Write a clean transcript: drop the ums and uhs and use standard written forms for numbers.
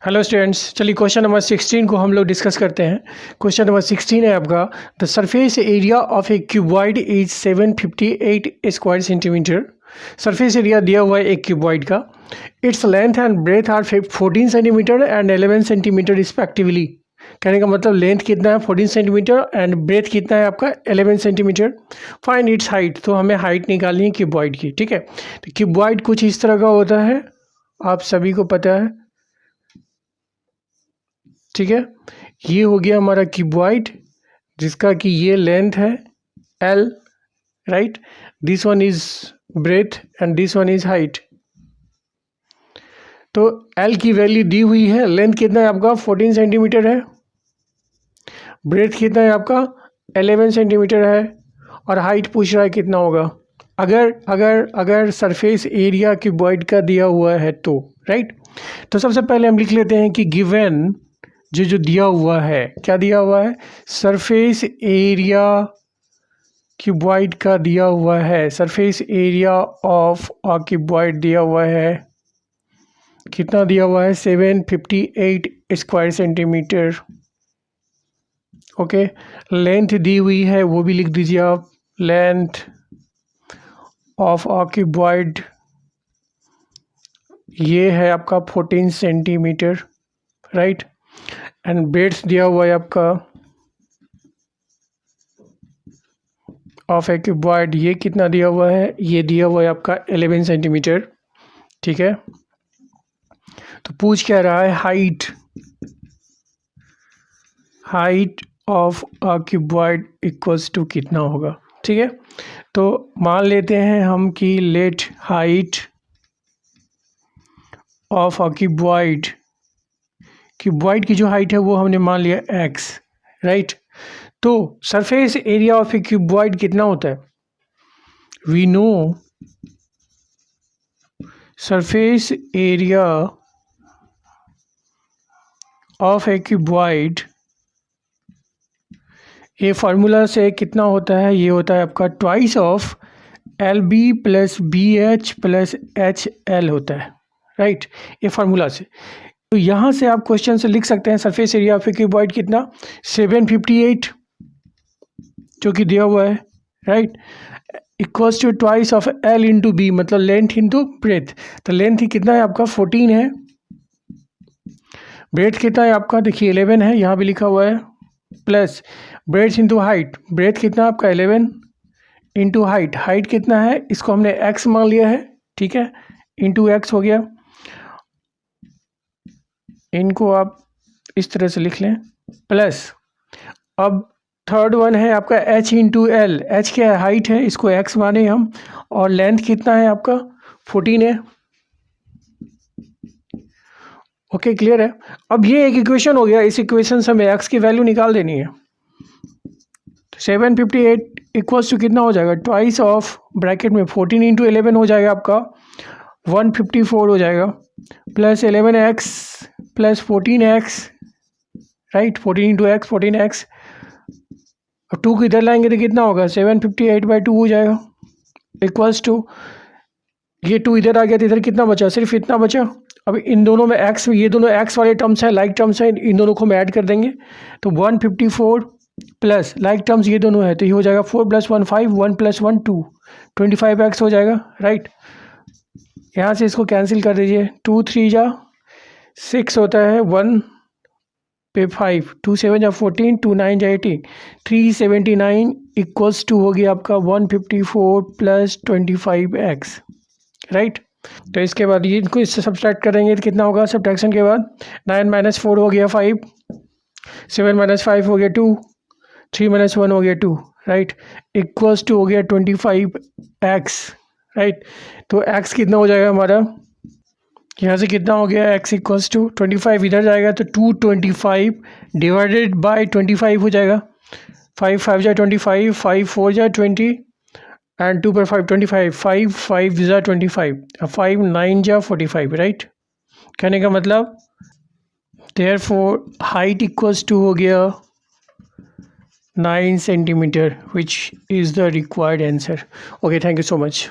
Hello students, चलिए question number 16 को हम लोग डिस्कस करते हैं। क्वेश्चन नंबर 16 है आपका, the surface area of a cuboid is 758 square centimetre. Surface area दिया हुआ है एक क्यूबॉइड का। Its length and breadth are 14 centimetre and 11 centimetre respectively. कहने का मतलब लेंथ कितना है 14 सेंटीमीटर एंड ब्रेथ कितना है आपका 11 सेंटीमीटर। फाइंड इट्स हाइट, तो हमें हाइट निकालनी है क्यूबॉइड की। ठीक है, तो क्यूबॉइड कुछ इस तरह का होता है, आप सभी को पता है। ठीक है, ये हो गया हमारा क्यूबॉइड जिसका कि ये लेंथ है L, right. This one is breadth and this one is height. तो L की वैल्यू दी हुई है, लेंथ कितना है आपका 14 सेंटीमीटर है, ब्रेथ कितना है आपका 11 सेंटीमीटर है, और हाइट पूछ रहा है कितना होगा। अगर अगर अगर सरफेस एरिया क्यूबॉइड का दिया हुआ है तो, राइट। तो सबसे पहले हम लिख लेते हैं कि गिवन जो दिया हुआ है, क्या दिया हुआ है, सरफेस एरिया क्यूबॉइड का दिया हुआ है। Surface area of a cuboid दिया हुआ है, कितना दिया हुआ है 758 स्क्वायर सेंटीमीटर। ओके, लेंथ दी हुई है वो भी लिख दीजिए आप, लेंथ ऑफ अ क्यूबॉइड ये है आपका 14 सेंटीमीटर, राइट। एंड ब्रेड्थ दिया हुआ है आपका ऑफ ए क्यूबॉइड, ये कितना दिया हुआ है, ये दिया हुआ है आपका 11 सेंटीमीटर। ठीक है, तो पूछ क्या रहा है, height, height of a cuboid equals to कितना होगा। ठीक है, तो मान लेते हैं हम कि let height of a cuboid, cuboid की जो हाइट है वो हमने मान लिया x, राइट। तो surface area of a cuboid कितना होता है, we know surface area of a cuboid, ये फार्मूला से कितना होता है, ये होता है आपका twice of LB plus BH plus HL होता है, राइट। ये फार्मूला से, तो यहाँ से आप क्वेश्चन से लिख सकते हैं surface area of a cuboid कितना 758 जो कि दिया हुआ है, right, equals to twice of L into बी, मतलब लेंथ इंटू ब्रेथ। तो लेंथ ही कितना है आपका 14 है, ब्रेथ कितना है आपका देखिए 11 है, यहाँ भी लिखा हुआ है, plus breadth into height, breadth कितना है आपका 11 इंटू हाइट, हाइट कितना है इसको हमने x मान लिया है, ठीक है, इंटू x हो गया। इनको आप इस तरह से लिख लें, प्लस अब थर्ड वन है आपका h इंटू एल, एच क्या है हाइट है, इसको x माने हम, और लेंथ कितना है आपका 14 है। ओके, क्लियर है। अब ये एक इक्वेशन हो गया, इस इक्वेशन से हमें x की वैल्यू निकाल देनी है। 758 इक्वल्स टू कितना हो जाएगा, ट्वाइस ऑफ ब्रैकेट में 14 इंटू 11 हो जाएगा आपका 154 हो जाएगा, plus 11x plus 14x, right, 14 into x 14x, और 2 को इधर लाएंगे तो कितना होगा 758/2 हो जाएगा, इक्वल्स टू ये 2 इधर आ गया तो इधर कितना बचा, सिर्फ इतना बचा। अब इन दोनों में x, ये दोनों x वाले टर्म्स हैं, लाइक टर्म्स हैं, इन दोनों को हम ऐड कर देंगे तो 154 प्लस लाइक टर्म्स ये दोनों है, तो ये हो जाएगा 4 + 1 5, 1 + 1 2, 25x हो जाएगा, राइट। यहाँ से इसको कैंसिल कर दीजिए, 2 3 जा 6 होता है, 1 पे 5, 2 7 जा 14, 2 9 जा 18, 379 इक्वल्स टू हो गया आपका 154 प्लस 25x, राइट। तो इसके बाद ये इनको इससे सब्सट्रैक्ट करेंगे तो कितना होगा, सब्ट्रैक्शन के बाद 9 - 4 हो गया 5, 7 - 5 हो गया 2, 3 - 1 हो गया 2, राइट, इक्वल्स टू हो गया 25x, राइट। तो x कितना हो जाएगा हमारा, यहाँ से कितना हो गया x इक्वल्स टू 25, इधर जाएगा तो 225 डिवाइडेड बाय 25 हो जाएगा, 5 5 जा 25, 5 4 जा 20 एंड 2 पर 5 25, 5 5 जा 25, 5 9 जा 45, राइट। कहने का मतलब देयरफॉर हाइट इक्वल्स टू हो गया 9 centimetre, which is the required answer. Okay, thank you so much.